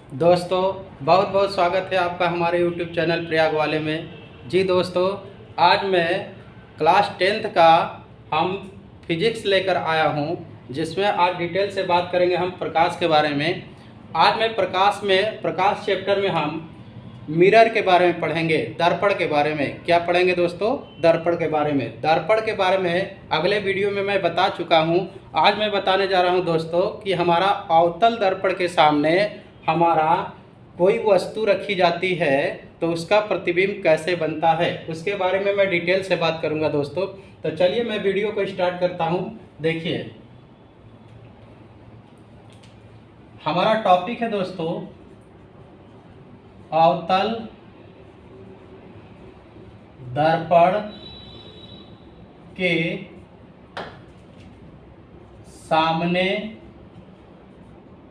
दोस्तों, बहुत बहुत स्वागत है आपका हमारे YouTube चैनल प्रयाग वाले में। जी दोस्तों, आज मैं क्लास 10th का हम फिजिक्स लेकर आया हूं, जिसमें आज डिटेल से बात करेंगे हम प्रकाश के बारे में। आज मैं प्रकाश चैप्टर में हम मिरर के बारे में पढ़ेंगे, दर्पण के बारे में। क्या पढ़ेंगे दोस्तों? दर्पण के बारे में। दर्पण के बारे में अगले वीडियो में मैं बता चुका हूं। आज मैं बताने जा रहा हूं दोस्तों कि हमारा अवतल दर्पण के सामने हमारा कोई वस्तु रखी जाती है तो उसका प्रतिबिंब कैसे बनता है, उसके बारे में मैं डिटेल से बात करूंगा दोस्तों। तो चलिए मैं वीडियो को स्टार्ट करता हूं। देखिए, हमारा टॉपिक है दोस्तों अवतल दर्पण के सामने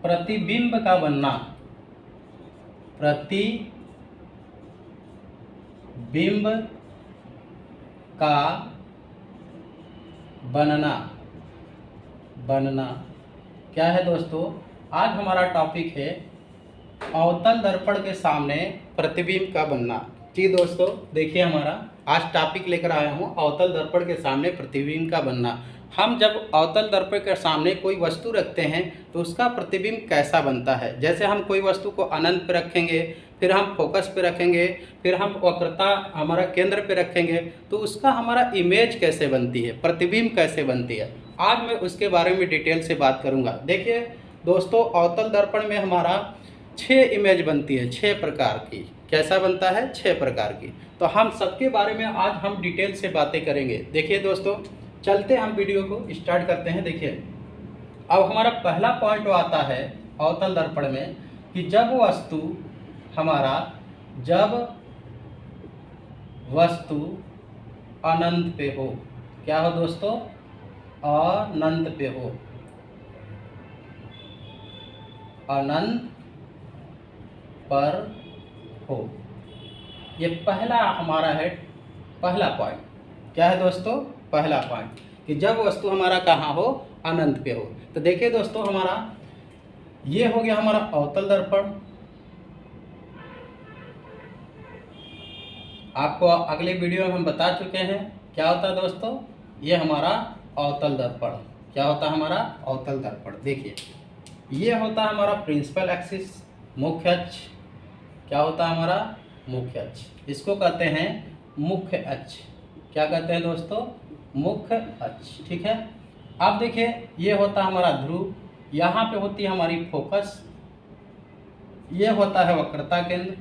प्रतिबिंब का बनना। प्रतिबिंब का बनना क्या है दोस्तों? आज हमारा टॉपिक है अवतल दर्पण के सामने प्रतिबिंब का बनना। जी दोस्तों, देखिए हमारा आज टॉपिक लेकर आया हूँ अवतल दर्पण के सामने प्रतिबिंब का बनना। हम जब अवतल दर्पण के सामने कोई वस्तु रखते हैं तो उसका प्रतिबिंब कैसा बनता है। जैसे हम कोई वस्तु को अनंत पे रखेंगे, फिर हम फोकस पे रखेंगे, फिर हम वक्रता हमारा केंद्र पे रखेंगे, तो उसका हमारा इमेज कैसे बनती है, प्रतिबिंब कैसे बनती है, आज मैं उसके बारे में डिटेल से बात करूँगा। देखिए दोस्तों, अवतल दर्पण में हमारा 6 इमेज बनती है, 6 प्रकार की। कैसा बनता है? 6 प्रकार की। तो हम सबके बारे में आज हम डिटेल से बातें करेंगे। देखिए दोस्तों, चलते हम वीडियो को स्टार्ट करते हैं। देखिए, अब हमारा पहला पॉइंट आता है अवतल दर्पण में कि जब वस्तु अनंत पे हो। क्या हो दोस्तों? अनंत पे हो। अनंत पर हो। ये पहला हमारा है, पहला पॉइंट। क्या है दोस्तों? पहला पॉइंट कि जब वस्तु हमारा कहाँ हो? अनंत पे हो। तो देखिए दोस्तों, हमारा ये हो गया हमारा अवतल दर्पण। आपको अगले वीडियो में हम बता चुके हैं क्या होता है दोस्तों। ये हमारा अवतल दर्पण। क्या होता है हमारा अवतल दर्पण? देखिए, ये होता है हमारा प्रिंसिपल एक्सिस, मुख्य अक्ष। क्या होता है हमारा? मुख्य अक्ष। इसको कहते हैं मुख्य अक्ष। क्या कहते हैं दोस्तों? मुख्य अक्ष। ठीक है। अब देखिए, ये होता है हमारा ध्रुव, यहाँ पे होती है हमारी फोकस, ये होता है वक्रता केंद्र,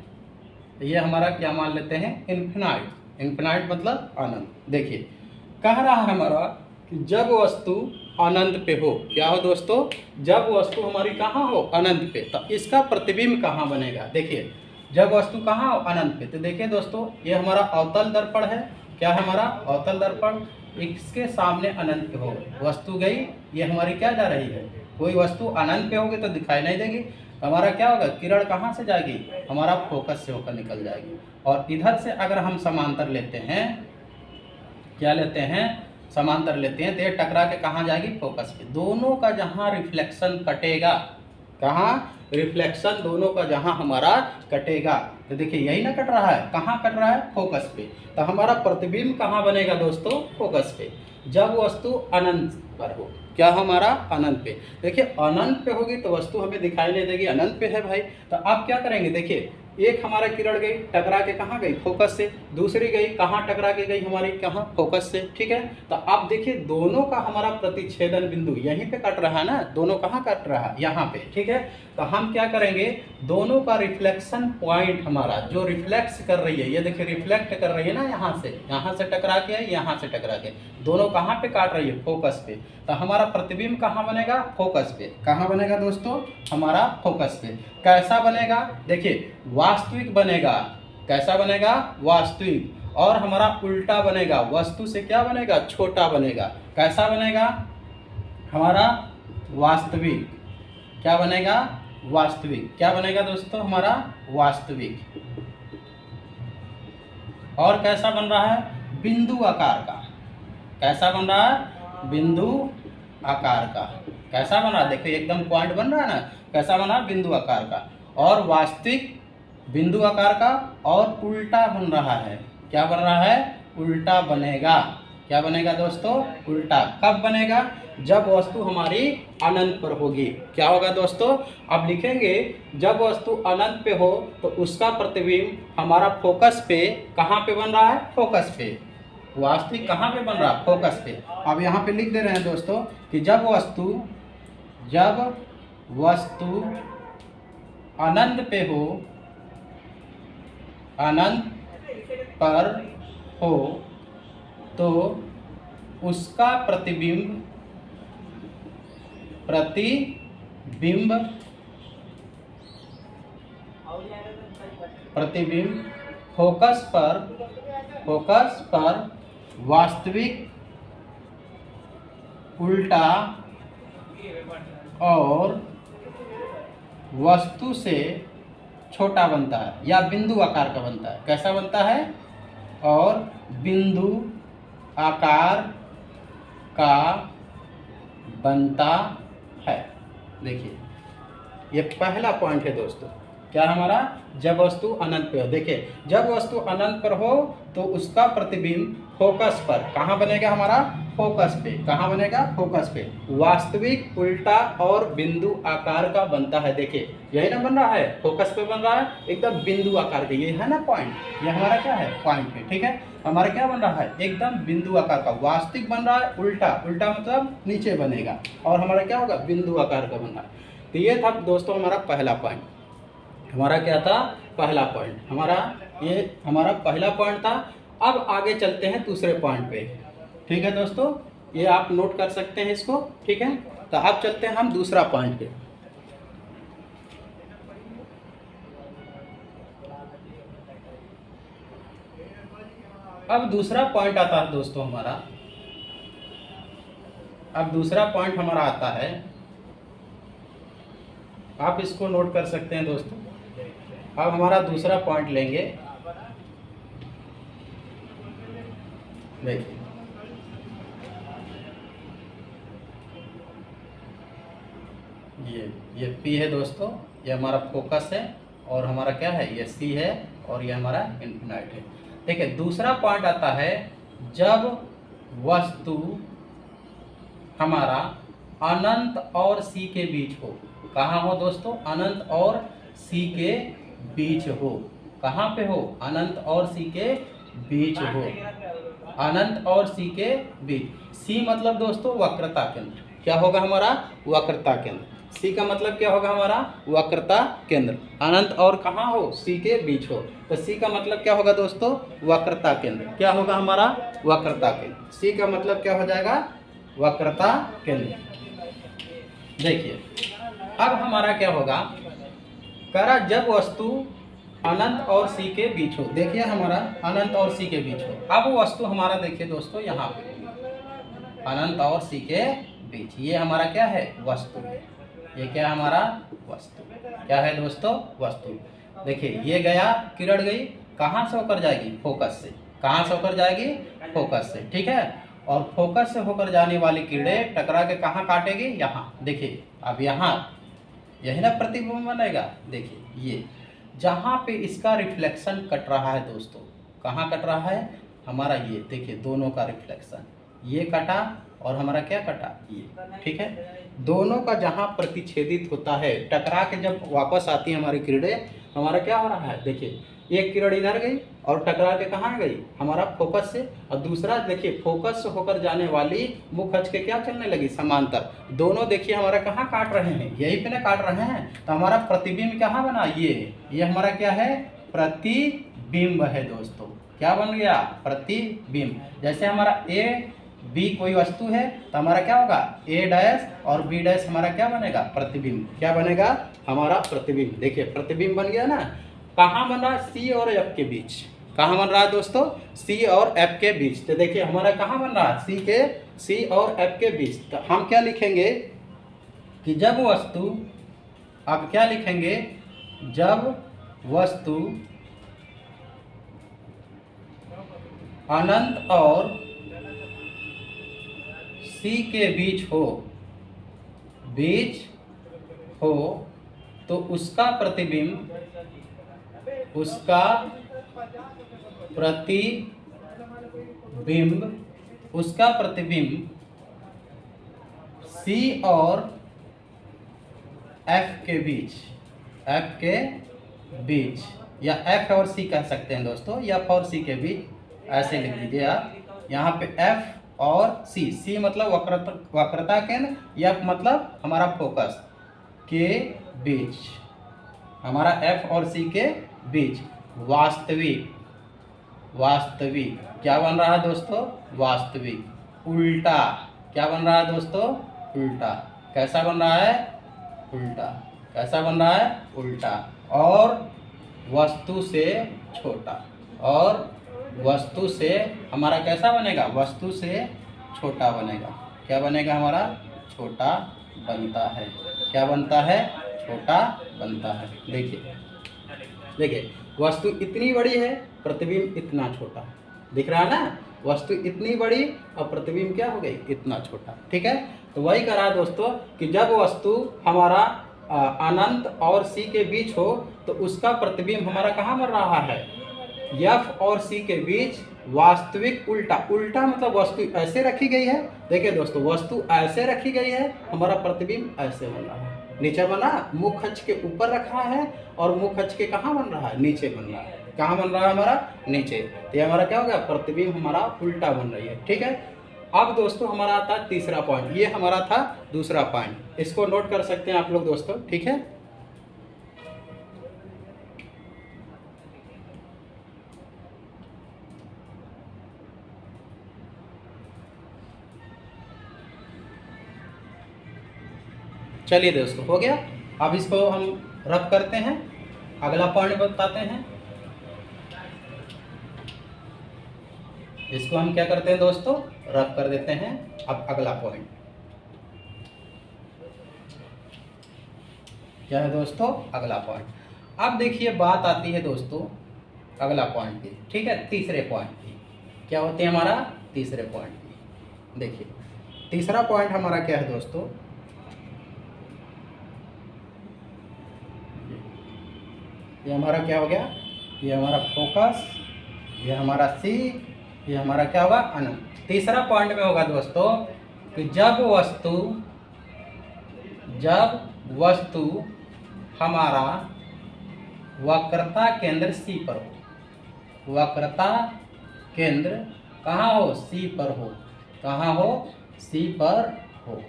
ये हमारा क्या मान लेते हैं? इन्फिनाइट। इन्फिनाइट मतलब अनंत। देखिए, कह रहा है हमारा कि जब वस्तु अनंत पे हो। क्या हो दोस्तों? जब वस्तु हमारी कहाँ हो? अनंत पे। तो इसका प्रतिबिंब कहाँ बनेगा? देखिए, जब वस्तु कहाँ हो? अनंत पे। तो देखिए दोस्तों, ये हमारा अवतल दर्पण है। क्या है हमारा? अवतल दर्पण। इसके सामने अनंत पे हो वस्तु गई, ये हमारी क्या जा रही है? कोई वस्तु अनंत पे होगी तो दिखाई नहीं देगी। हमारा क्या होगा? किरण कहाँ से जाएगी? हमारा फोकस से होकर निकल जाएगी। और इधर से अगर हम समांतर लेते हैं, क्या लेते हैं? समांतर लेते हैं, तो ये टकरा के कहाँ जाएगी? फोकस पे। दोनों का जहाँ रिफ्लेक्शन कटेगा, कहाँ रिफ्लेक्शन दोनों का जहाँ हमारा कटेगा, तो देखिए यही ना कट रहा है। कहाँ कट रहा है? फोकस पे। तो हमारा प्रतिबिंब कहाँ बनेगा दोस्तों? फोकस पे। जब वस्तु अनंत पर हो। क्या हमारा? अनंत पे। देखिए, अनंत पे होगी तो वस्तु हमें दिखाई नहीं देगी, अनंत पे है भाई। तो आप क्या करेंगे? देखिए, एक हमारा किरण गई, टकरा के कहाँ गई? फोकस से। दूसरी गई, कहाँ टकरा के गई? हमारी कहाँ? फोकस से। ठीक है। तो आप देखिए, दोनों का हमारा प्रतिच्छेदन बिंदु यहीं पे कट रहा है ना। दोनों कहाँ कट रहा है? यहाँ पे। ठीक है। तो हम क्या करेंगे? दोनों का रिफ्लेक्शन पॉइंट हमारा जो रिफ्लेक्स कर रही है, ये देखिए रिफ्लेक्ट कर रही है ना, यहाँ से टकरा के, यहाँ से टकरा के, दोनों कहाँ पे काट रही है? फोकस पे। तो हमारा प्रतिबिंब कहाँ बनेगा? फोकस पे। कहाँ बनेगा दोस्तों? हमारा फोकस पे। कैसा बनेगा? देखिए, वास्तविक बनेगा। कैसा बनेगा? वास्तविक। और हमारा उल्टा बनेगा, वस्तु से क्या बनेगा? छोटा बनेगा। कैसा बनेगा? हमारा वास्तविक। क्या बनेगा? वास्तविक। क्या बनेगा दोस्तों? हमारा वास्तविक। और कैसा बन रहा है? बिंदु आकार का। कैसा बन रहा है? बिंदु आकार का। कैसा बन रहा है? देखिए, एकदम पॉइंट बन रहा है ना। कैसा बना? बिंदु आकार का। और वास्तविक बिंदु आकार का और उल्टा बन रहा है। क्या बन रहा है? उल्टा बनेगा। क्या बनेगा दोस्तों? उल्टा। कब बनेगा? जब वस्तु हमारी अनंत पर होगी। क्या होगा दोस्तों? अब लिखेंगे जब वस्तु अनंत पे हो तो उसका प्रतिबिंब हमारा फोकस पे कहाँ पे बन रहा है? फोकस पे। वास्तविक कहाँ पे बन रहा है? फोकस पे। अब यहाँ पे लिख दे रहे हैं दोस्तों कि जब वस्तु अनंत पे हो, अनंत पर हो तो उसका प्रतिबिंब फोकस पर वास्तविक, उल्टा और वस्तु से छोटा बनता है या बिंदु आकार का बनता है। कैसा बनता है? और बिंदु आकार का बनता है। देखिए ये पहला पॉइंट है दोस्तों। क्या हमारा? जब वस्तु अनंत पे हो। देखिए जब वस्तु अनंत पर हो तो उसका प्रतिबिंब फोकस पर कहाँ बनेगा? हमारा फोकस पे। कहाँ बनेगा? फोकस पे। वास्तविक, उल्टा और बिंदु आकार का बनता है। देखिए यही ना बन रहा है, फोकस पे बन रहा है, एकदम बिंदु आकार का। ये है ना पॉइंट, ये हमारा क्या है? पॉइंट है। ठीक है, हमारा क्या बन रहा है? एकदम बिंदु आकार का। वास्तविक बन रहा है उल्टा, उल्टा मतलब नीचे बनेगा, और हमारा क्या होगा? बिंदु आकार का बन रहा है। तो ये था दोस्तों हमारा पहला पॉइंट। हमारा क्या था? पहला पॉइंट। ये हमारा पहला पॉइंट था। अब आगे चलते हैं दूसरे पॉइंट पे। ठीक है दोस्तों, ये आप नोट कर सकते हैं इसको। ठीक है, तो अब चलते हैं हम दूसरा पॉइंट पे। अब दूसरा पॉइंट आता है दोस्तों हमारा, अब दूसरा पॉइंट हमारा आता है, आप इसको नोट कर सकते हैं दोस्तों। अब हमारा दूसरा पॉइंट लेंगे। देखिए ये P है दोस्तों, ये हमारा फोकस है, और हमारा क्या है? ये C है, और ये हमारा इन्फिनाइट है। देखिए दूसरा पॉइंट आता है जब वस्तु हमारा अनंत और C के बीच हो। कहाँ हो दोस्तों? अनंत और C के बीच हो। कहाँ पे हो? अनंत और C के बीच हो। अनंत और C के बीच। C मतलब दोस्तों वक्रता केंद्र। क्या होगा हमारा? वक्रता केंद्र। C का मतलब क्या होगा? हमारा वक्रता केंद्र। अनंत और कहाँ हो? C के बीच हो, तो C का मतलब क्या होगा दोस्तों? वक्रता केंद्र। क्या होगा हमारा? वक्रता केंद्र। C का मतलब क्या हो जाएगा? वक्रता केंद्र। देखिए अब हमारा क्या होगा? करा जब वस्तु अनंत और C के बीच हो। देखिए हमारा अनंत और C के बीच हो। अब वस्तु हमारा देखिए दोस्तों यहाँ पे अनंत और C के बीच, ये हमारा क्या है? वस्तु है। ये क्या हमारा? वस्तु। क्या है दोस्तों? वस्तु। देखिए ये गया, किरण गई, कहाँ से होकर जाएगी? फोकस से। कहाँ से होकर जाएगी? फोकस से। ठीक है, और फोकस से होकर जाने वाली किरणें टकरा के कहाँ काटेगी? यहाँ। देखिए अब यहाँ यही ना प्रतिबिंब बनेगा। देखिए ये जहाँ पे इसका रिफ्लेक्शन कट रहा है दोस्तों, कहाँ कट रहा है? हमारा ये देखिए दोनों का रिफ्लेक्शन, ये कटा और हमारा क्या कटा? ये। ठीक है, दोनों का जहाँ प्रतिच्छेदित होता है, टकरा के जब वापस आती है हमारी किरणें, हमारा क्या हो रहा है? देखिए एक किरण इधर गई और टकरा के कहाँ गई? हमारा फोकस से। और दूसरा देखिए फोकस से होकर जाने वाली मुख अक्ष के क्या चलने लगी? समांतर। दोनों देखिए हमारा कहाँ काट रहे हैं? यहीं पे ना काट रहे हैं, तो हमारा प्रतिबिंब कहाँ बना? ये हमारा क्या है? प्रतिबिंब है दोस्तों। क्या बन गया? प्रतिबिंब। जैसे हमारा ए बी कोई वस्तु है तो हमारा क्या होगा? ए डैश और बी डैश हमारा क्या बनेगा? प्रतिबिंब। क्या बनेगा? हमारा प्रतिबिंब। देखिए प्रतिबिंब बन गया ना। कहाँ बन रहा है? सी और एफ के बीच। कहाँ बन रहा है दोस्तों? सी और एफ के बीच। तो देखिए हमारा कहाँ बन रहा है? सी और एफ के बीच। तो हम क्या लिखेंगे कि जब वस्तु, अब क्या लिखेंगे? जब वस्तु अनंत और C के बीच हो तो उसका प्रतिबिंब उसका प्रतिबिंब सी और एफ के बीच या एफ और सी कह सकते हैं दोस्तों, या एफ और सी के बीच ऐसे लिख दीजिए आप। यहाँ पे एफ और सी मतलब वक्रता केंद्र, एफ मतलब हमारा फोकस के बीच, हमारा एफ और सी के बीच वास्तविक क्या बन रहा है दोस्तों? वास्तविक। उल्टा क्या बन रहा है दोस्तों? उल्टा। कैसा बन रहा है? उल्टा। कैसा बन रहा है? उल्टा। और वस्तु से छोटा, और वस्तु से हमारा कैसा बनेगा? वस्तु से छोटा बनेगा। क्या बनेगा हमारा? छोटा बनता है। क्या बनता है? छोटा बनता है। देखिए वस्तु इतनी बड़ी है, प्रतिबिंब इतना छोटा। दिख रहा है ना? वस्तु इतनी बड़ी और प्रतिबिंब क्या हो गई? इतना छोटा। ठीक है, तो वही करा दोस्तों कि जब वस्तु हमारा अनंत और सी के बीच हो तो उसका प्रतिबिंब हमारा कहाँ बन रहा है? एफ और सी के बीच वास्तविक उल्टा। उल्टा मतलब वस्तु ऐसे रखी गई है। देखिए दोस्तों, वस्तु ऐसे रखी गई है, हमारा प्रतिबिंब ऐसे बन रहा है। नीचे बना, मुख अक्ष के ऊपर रखा है और मुख अक्ष के कहाँ बन रहा है? नीचे बन रहा है। कहाँ बन रहा है हमारा? नीचे। तो ये हमारा क्या हो गया? प्रतिबिंब हमारा उल्टा बन रही है। ठीक है, अब दोस्तों हमारा आता है तीसरा पॉइंट। ये हमारा था दूसरा पॉइंट, इसको नोट कर सकते हैं आप लोग दोस्तों। ठीक है, चलिए दोस्तों, हो गया। अब इसको हम रफ करते हैं, अगला पॉइंट बताते हैं। इसको हम क्या करते हैं दोस्तों? रफ कर देते हैं। अब अगला पॉइंट क्या है दोस्तों? अगला पॉइंट। अब देखिए बात आती है दोस्तों अगला पॉइंट की। ठीक है, तीसरे पॉइंट की। क्या होते हैं हमारा? तीसरे पॉइंट की। देखिए तीसरा पॉइंट हमारा क्या है दोस्तों? ये हमारा क्या हो गया? ये हमारा फोकस, ये हमारा सी, ये हमारा क्या होगा? अनंत। तीसरा पॉइंट में होगा दोस्तों कि जब वस्तु हमारा वक्रता केंद्र सी पर हो। वक्रता केंद्र कहाँ हो? सी पर हो। कहाँ हो? सी पर हो।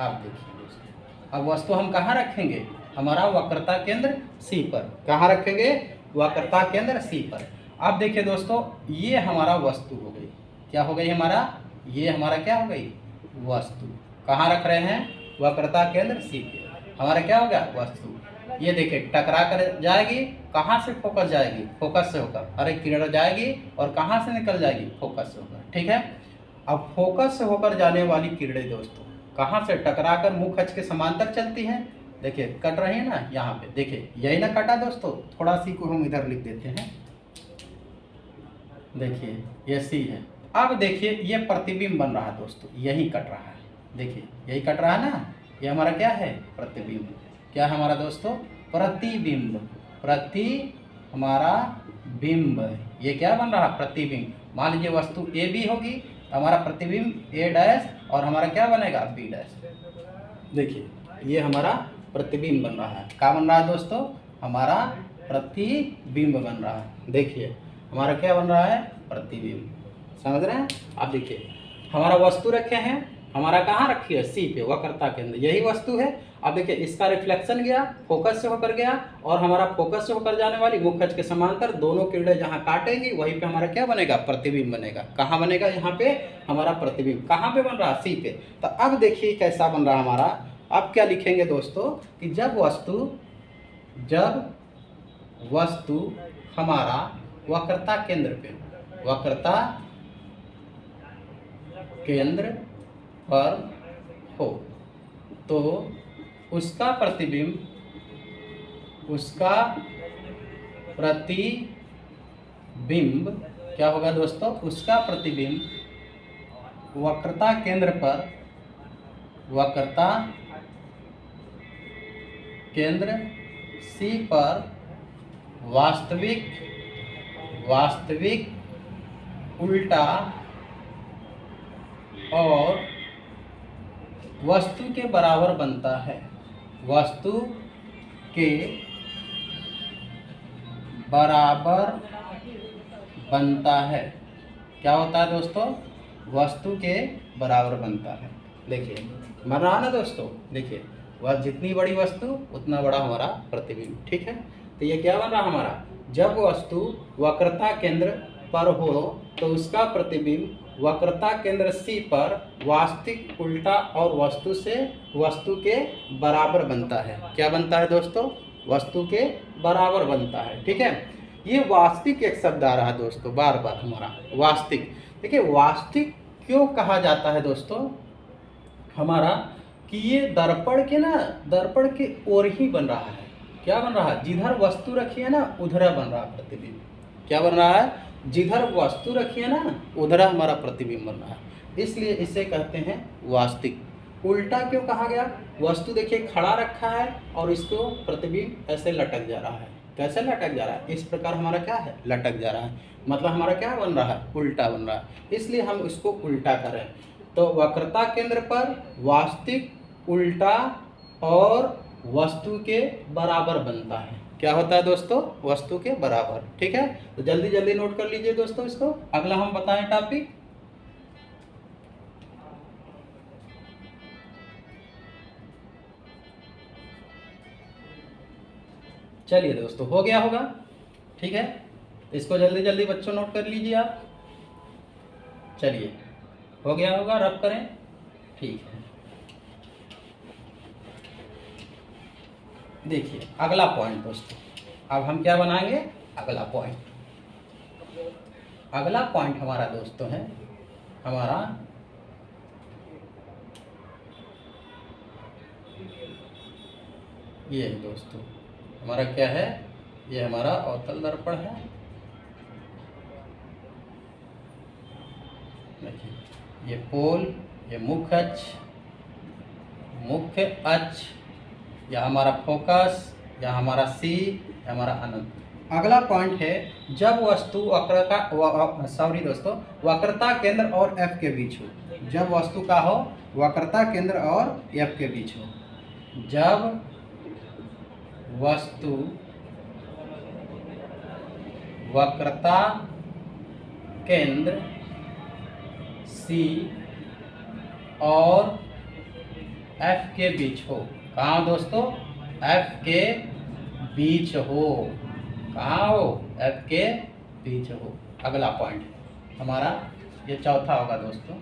आप देखिए दोस्तों, अब वस्तु हम कहाँ रखेंगे? हमारा वक्रता केंद्र सी पर। कहाँ रखेंगे? वक्रता केंद्र सी पर। अब देखिए दोस्तों, ये हमारा वस्तु हो गई। क्या हो गई हमारा? ये हमारा क्या हो गई? वस्तु। कहाँ रख रहे हैं? वक्रता केंद्र सी पे। हमारा क्या हो गया? वस्तु। ये देखिए टकरा कर जाएगी, कहाँ से? फोकस जाएगी, फोकस से होकर। अरे किरण जाएगी और कहाँ से निकल जाएगी? फोकस से होकर। ठीक है, अब फोकस से होकर जाने वाली किरणें दोस्तों कहाँ से? टकरा कर मुख अक्ष के समांतर चलती हैं। देखिए कट रही है ना यहाँ पे। देखिए यही ना कटा दोस्तों, थोड़ा सी को हम इधर लिख देते हैं। देखिए ये सी है। अब देखिए ये प्रतिबिंब बन रहा है दोस्तों, यही कट रहा है। देखिए यही कट रहा है ना, ये हमारा क्या है? प्रतिबिंब। क्या है हमारा दोस्तों? प्रतिबिंब। हमारा बिंब, ये क्या बन रहा है? प्रतिबिंब। मान लीजिए वस्तु ए बी होगी, हमारा प्रतिबिंब ए डैश और हमारा क्या बनेगा? B dash. देखिए ये हमारा प्रतिबिंब बन रहा है। क्या बन रहा है दोस्तों? हमारा प्रतिबिंब बन रहा है। देखिए हमारा क्या बन रहा है? प्रतिबिंब। समझ रहे हैं? आप देखिए हमारा वस्तु रखे हैं, हमारा कहाँ रखी है? सी पे, वक्रता के अंदर। यही वस्तु है। अब देखिए इसका रिफ्लेक्शन गया, फोकस से होकर गया, और हमारा फोकस से होकर जाने वाली मुख अक्ष के समांतर दोनों किरणें जहाँ काटेंगी वहीं पे हमारा क्या बनेगा? प्रतिबिंब बनेगा। कहाँ बनेगा? यहाँ पे हमारा प्रतिबिंब। कहाँ पे बन रहा? सी पे। तो अब देखिए कैसा बन रहा हमारा। अब क्या लिखेंगे दोस्तों कि जब वस्तु हमारा वक्रता केंद्र पे, वक्रता केंद्र पर हो तो उसका प्रतिबिंब क्या होगा दोस्तों? उसका प्रतिबिंब वक्रता केंद्र पर, वक्रता केंद्र सी पर वास्तविक उल्टा और वस्तु के बराबर बनता है। वस्तु के बराबर बनता है। क्या होता है दोस्तों? वस्तु के बराबर बनता है। देखिए बन रहा ना दोस्तों, देखिए वह जितनी बड़ी वस्तु उतना बड़ा हमारा प्रतिबिंब। ठीक है, तो ये क्या बन रहा हमारा? जब वस्तु वक्रता केंद्र पर हो तो उसका प्रतिबिंब वक्रता केंद्र C पर वास्तविक उल्टा और वस्तु के बराबर बनता है। क्या बनता है दोस्तों? वस्तु के बराबर बनता है। ठीक है, ये वास्तविक एक शब्द आ रहा है दोस्तों बार बार हमारा, वास्तविक। देखिए वास्तविक क्यों कहा जाता है दोस्तों हमारा, कि ये दर्पण के ओर ही बन रहा है। क्या बन रहा है? जिधर वस्तु रखी है ना उधर बन रहा है प्रतिबिंब। क्या बन रहा है? जिधर वस्तु रखी है ना उधर हमारा प्रतिबिंब बन रहा है, इसलिए इसे कहते हैं वास्तविक। उल्टा क्यों कहा गया? वस्तु देखिए खड़ा रखा है और इसको प्रतिबिंब ऐसे लटक जा रहा है। कैसे लटक जा रहा है? इस प्रकार हमारा क्या है? लटक जा रहा है, मतलब हमारा क्या बन रहा है? उल्टा बन रहा है, इसलिए हम इसको उल्टा करें। तो वक्रता केंद्र पर वास्तविक उल्टा और वस्तु के बराबर बनता है। क्या होता है दोस्तों? वस्तु के बराबर। ठीक है, तो जल्दी जल्दी नोट कर लीजिए दोस्तों इसको। अगला हम बताएं टॉपिक। चलिए दोस्तों, हो गया होगा। ठीक है, इसको जल्दी जल्दी बच्चों नोट कर लीजिए आप। चलिए, हो गया होगा, रब करें। ठीक है, देखिए अगला पॉइंट दोस्तों, अब हम क्या बनाएंगे? अगला पॉइंट हमारा दोस्तों है हमारा ये है दोस्तों, हमारा क्या है? ये हमारा अवतल दर्पण है। देखिए ये पोल, ये मुख्य अक्ष, या हमारा फोकस, या हमारा सी, या हमारा अनंत। अगला पॉइंट है जब वस्तु वक्रता केंद्र और F के बीच हो। जब वस्तु का हो वक्रता केंद्र और F के बीच हो। जब वस्तु वक्रता केंद्र C और F के बीच हो। कहाँ दोस्तों? F के बीच हो। कहाँ हो? F के बीच हो। अगला पॉइंट हमारा ये चौथा होगा दोस्तों।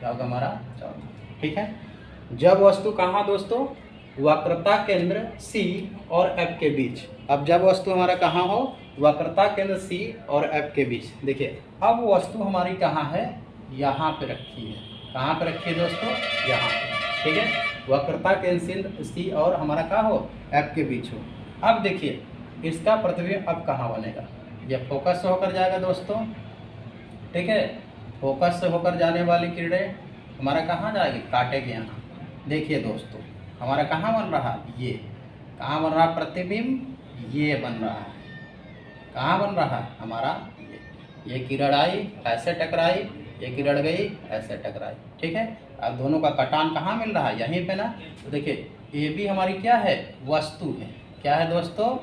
क्या होगा हमारा? चौथा। ठीक है, जब वस्तु कहाँ दोस्तों? वक्रता केंद्र C और F के बीच। अब जब वस्तु हमारा कहाँ हो? वक्रता केंद्र C और F के बीच। देखिए अब वस्तु हमारी कहाँ है? यहाँ पे रखी है। कहाँ पे रखी है दोस्तों? यहाँ पे। ठीक है, वक्रता केंद्र C और हमारा कहाँ हो? F के बीच हो। अब देखिए इसका प्रतिबिंब अब कहाँ बनेगा? यह फोकस से होकर जाएगा दोस्तों। ठीक है, फोकस से होकर जाने वाली किरणें हमारा कहाँ जाएगी? काटेगी यहाँ। देखिए दोस्तों हमारा कहाँ बन रहा है? ये कहाँ बन रहा है प्रतिबिंब? ये बन रहा है। कहाँ बन रहा है हमारा? ये किरण आई ऐसे टकराई, ये किरण गई ऐसे टकराई। ठीक है, अब दोनों का कटान कहाँ मिल रहा है? यहीं पे ना। तो देखिए ये भी हमारी क्या है? वस्तु है। क्या है दोस्तों?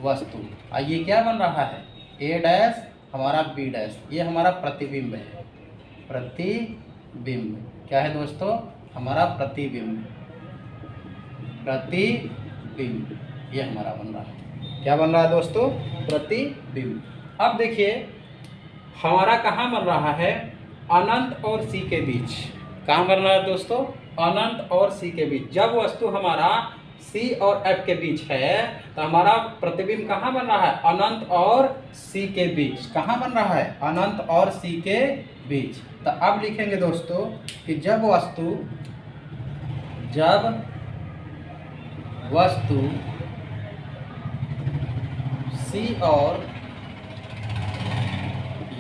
वस्तु। और ये क्या बन रहा है? A डैश हमारा B डैश, ये हमारा प्रतिबिंब है। प्रतिबिंब क्या है दोस्तों? हमारा प्रतिबिंब। ये हमारा बन रहा है। क्या बन रहा है दोस्तों? प्रतिबिंब। अब देखिए हमारा कहाँ बन रहा है? अनंत और C के बीच। कहाँ बन रहा है दोस्तों? अनंत और C के बीच। जब वस्तु हमारा C और F के बीच है तो हमारा प्रतिबिंब कहाँ बन रहा है? अनंत और C के बीच। कहाँ बन रहा है? अनंत और C के बीच। तो अब लिखेंगे दोस्तों कि जब वस्तु C और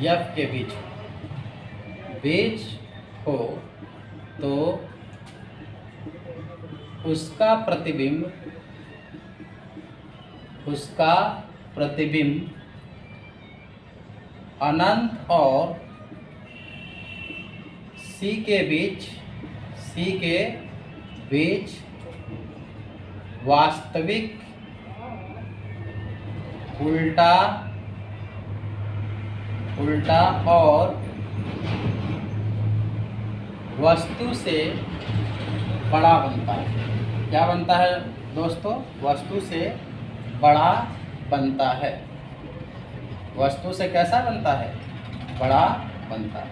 F के बीच हो तो उसका प्रतिबिंब उसका प्रतिबिंब अनंत और सी के बीच वास्तविक उल्टा और वस्तु से बड़ा बनता है। क्या बनता है दोस्तों? वस्तु से बड़ा बनता है। वस्तु से कैसा बनता है? बड़ा बनता है।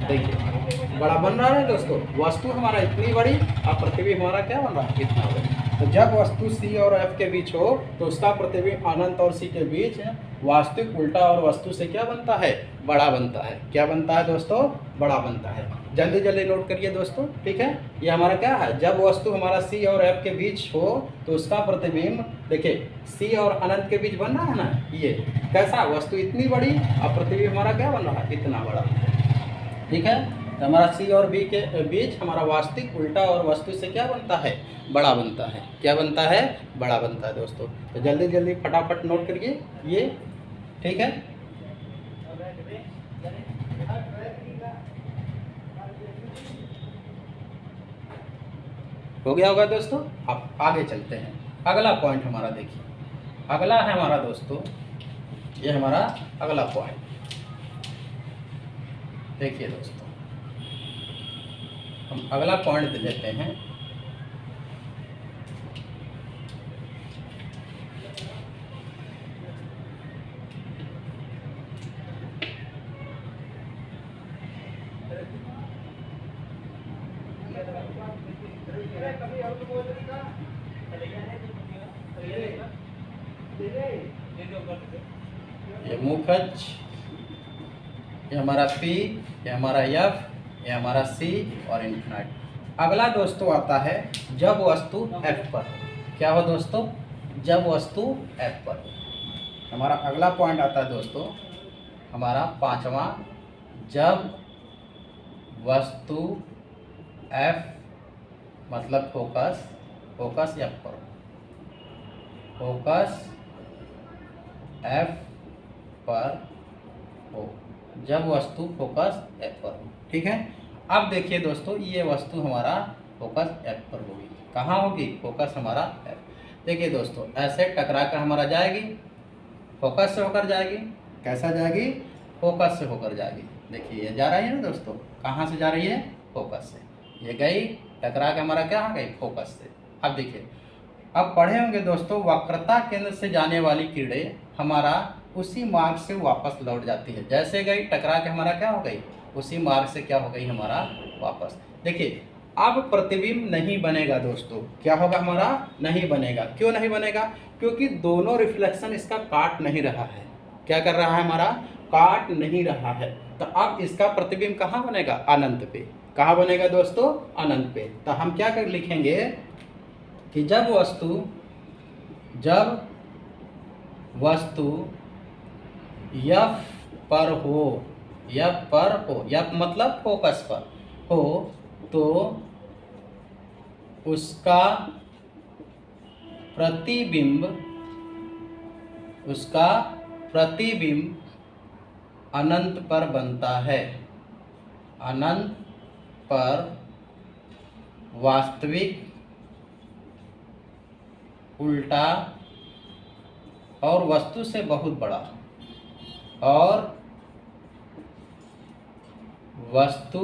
देखिए बड़ा बन रहा है दोस्तों, वस्तु हमारा इतनी बड़ी और प्रतिबिंब हमारा क्या बन रहा है? इतना बड़ा। तो जब वस्तु C और F के बीच हो तो उसका प्रतिबिंब अनंत और C के बीच वास्तविक उल्टा और वस्तु से क्या बनता है? बड़ा बनता है। क्या बनता है दोस्तों? बड़ा बनता है। जल्दी जल्दी नोट करिए दोस्तों, ठीक है। ये हमारा क्या है? जब वस्तु हमारा C और F के बीच हो तो उसका प्रतिबिंब, देखिए C और अनंत के बीच बन रहा है ना, ये कैसा? वस्तु इतनी बड़ी और प्रतिबिंब हमारा क्या बन रहा है? इतना बड़ा, ठीक है। तो हमारा C और B के बीच हमारा वास्तविक उल्टा और वस्तु से क्या बनता है? बड़ा बनता है। क्या बनता है? बड़ा बनता है दोस्तों। तो जल्दी जल्दी फटाफट नोट करिए ये, ठीक है। हो गया होगा दोस्तों। अब आगे चलते हैं। अगला पॉइंट हमारा देखिए, अगला है हमारा दोस्तों, ये हमारा अगला पॉइंट देखिए दोस्तों। हम अगला पॉइंट लेते हैं। ये मुखज, ये हमारा P, ये हमारा F, ये हमारा C और इन्फिनाइट। अगला दोस्तों आता है जब वस्तु F पर। क्या हो दोस्तों? जब वस्तु F पर। हमारा अगला पॉइंट आता है दोस्तों हमारा पांचवा, जब वस्तु F मतलब फोकस F पर, फोकस F पर हो। जब वस्तु फोकस F पर हो, ठीक है। अब देखिए दोस्तों, ये वस्तु हमारा फोकस F पर होगी। कहाँ होगी? फोकस हमारा F। देखिए दोस्तों, ऐसे टकरा कर हमारा जाएगी, फोकस से होकर जाएगी। कैसा जाएगी? फोकस से होकर जाएगी। देखिए ये जा रही है ना दोस्तों, कहाँ से जा रही है? फोकस से। ये गई टकरा के हमारा क्या आ गई? फोकस से। अब देखिए, अब पढ़े होंगे दोस्तों, वक्रता केंद्र से जाने वाली किरणें हमारा उसी मार्ग से वापस लौट जाती है। जैसे गई टकरा के हमारा क्या हो गई? उसी मार्ग से क्या हो गई? हमारा वापस। देखिए अब प्रतिबिंब नहीं बनेगा दोस्तों। क्या होगा? हमारा नहीं बनेगा। क्यों नहीं बनेगा? क्योंकि दोनों रिफ्लेक्शन इसका काट नहीं रहा है। क्या कर रहा है? हमारा काट नहीं रहा है। तो अब इसका प्रतिबिंब कहाँ बनेगा? अनंत पे। कहाँ बनेगा दोस्तों? अनंत पे। तो हम क्या कर लिखेंगे कि जब वस्तु F पर हो, F मतलब फोकस पर हो, तो उसका प्रतिबिंब अनंत पर बनता है। अनंत पर वास्तविक उल्टा और वस्तु से बहुत बड़ा, और वस्तु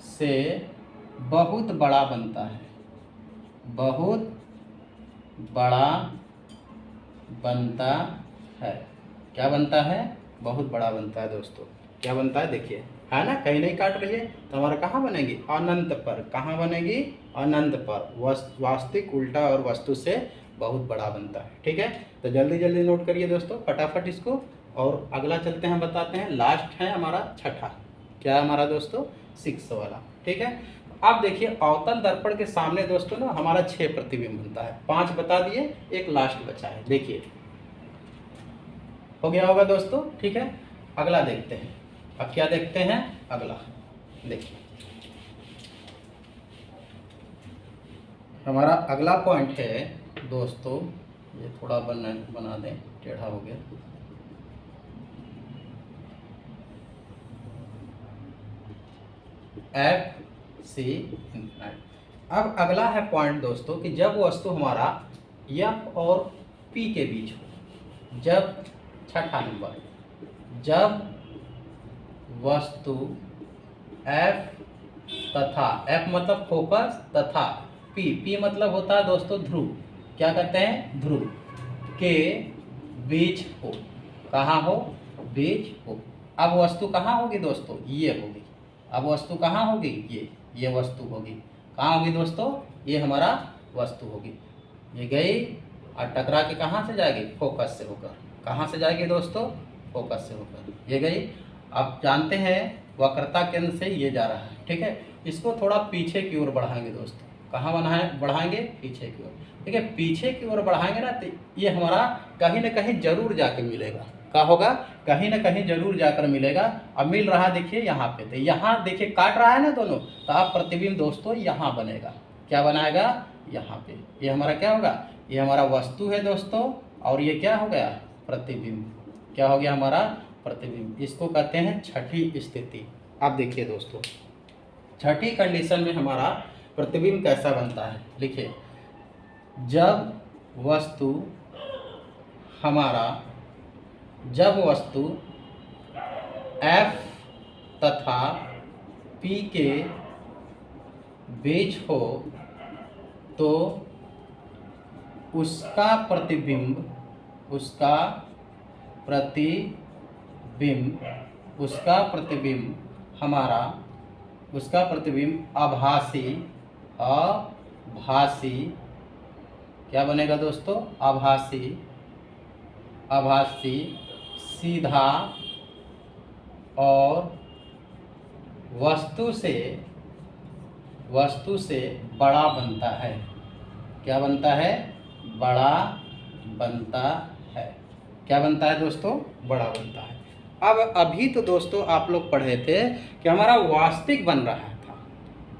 से बहुत बड़ा बनता है। बहुत बड़ा बनता है। क्या बनता है? बहुत बड़ा बनता है दोस्तों। क्या बनता है? देखिए, है ना, कहीं नहीं काट रही है तो हमारा कहाँ बनेगी? अनंत पर। कहाँ बनेगी? अनंत पर। वास्तविक उल्टा और वस्तु से बहुत बड़ा बनता है, ठीक है। तो जल्दी जल्दी नोट करिए दोस्तों फटाफट इसको। और अगला चलते हैं, बताते हैं। लास्ट है हमारा छठा। क्या है हमारा दोस्तों? 6 वाला, ठीक है। अब देखिए, अवतल दर्पण के सामने दोस्तों ना हमारा 6 प्रतिबिंब बनता है। 5 बता दिए, एक लास्ट बचा है। देखिए हो गया होगा दोस्तों, ठीक है। अगला देखते हैं। अब क्या देखते हैं? अगला देखिए, हमारा अगला पॉइंट है दोस्तों ये थोड़ा बना दें, टेढ़ा हो गया। F C infinite. अब अगला है पॉइंट दोस्तों कि जब वस्तु हमारा एफ और पी के बीच हो, जब छठा नंबर, जब वस्तु एफ तथा, एफ मतलब फोकस तथा पी मतलब होता है दोस्तों ध्रुव, क्या कहते हैं ध्रुव, के बीच हो। कहाँ हो? बीच हो। अब वस्तु कहाँ होगी दोस्तों? ये होगी। अब वस्तु कहाँ होगी? ये वस्तु होगी। कहाँ होगी दोस्तों? ये हमारा वस्तु होगी। ये गई और टकरा के कहाँ से जाएगी? फोकस से होकर। कहाँ से जाएगी दोस्तों? फोकस से होकर ये गई। अब जानते हैं वक्रता केंद्र से ये जा रहा है, ठीक है। इसको थोड़ा पीछे की ओर बढ़ाएंगे दोस्तों। कहाँ बढ़ाएंगे? पीछे की ओर। ठीक है, पीछे की ओर बढ़ाएंगे ना तो ये हमारा कहीं ना कहीं जरूर जाकर मिलेगा। क्या होगा? कहीं ना कहीं जरूर जाकर मिलेगा। अब मिल रहा देखिए यहाँ पे, तो यहाँ देखिए काट रहा है ना दोनों, तो आप प्रतिबिंब दोस्तों यहाँ बनेगा। क्या बनाएगा? यहाँ पे। ये हमारा क्या होगा? ये हमारा वस्तु है दोस्तों, और ये क्या हो गया? प्रतिबिंब। क्या हो गया? हमारा प्रतिबिंब। इसको कहते हैं छठी स्थिति। आप देखिए दोस्तों, छठी कंडीशन में हमारा प्रतिबिंब कैसा बनता है, लिखिए। जब वस्तु F तथा P के बीच हो तो उसका प्रतिबिंब आभासी क्या बनेगा दोस्तों? आभासी सीधा और वस्तु से बड़ा बनता है। क्या बनता है? बड़ा बनता है। क्या बनता है दोस्तों? बड़ा बनता है। अब अभी तो दोस्तों आप लोग पढ़े थे कि हमारा वास्तविक बन रहा था।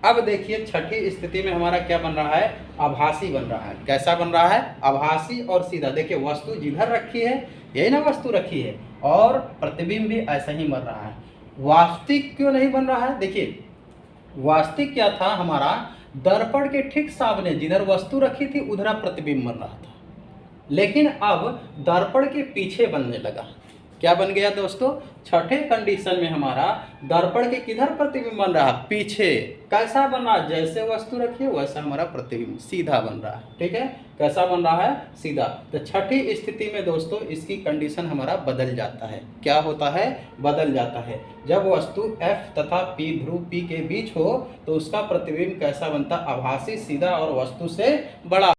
अब देखिए छठी स्थिति में हमारा क्या बन रहा है? आभासी बन रहा है। कैसा बन रहा है? आभासी और सीधा। देखिए वस्तु जिधर रखी है, यही ना वस्तु रखी है, और प्रतिबिंब भी ऐसा ही बन रहा है। वास्तविक क्यों नहीं बन रहा है? देखिए वास्तविक क्या था हमारा? दर्पण के ठीक सामने जिधर वस्तु रखी थी उधर प्रतिबिंब बन रहा था, लेकिन अब दर्पण के पीछे बनने लगा। क्या बन गया दोस्तों? छठे कंडीशन में हमारा दर्पण के किधर प्रतिबिंब बन रहा है? पीछे। कैसा बन रहा है? जैसे वस्तु रखी है वैसा हमारा प्रतिबिंब सीधा बन रहा है। ठीक है, कैसा बन रहा है? सीधा। तो छठी स्थिति में दोस्तों इसकी कंडीशन हमारा बदल जाता है। क्या होता है? बदल जाता है। जब वस्तु F तथा P, ध्रुव P के बीच हो तो उसका प्रतिबिंब कैसा बनता? आभासी, सीधा और वस्तु से बड़ा।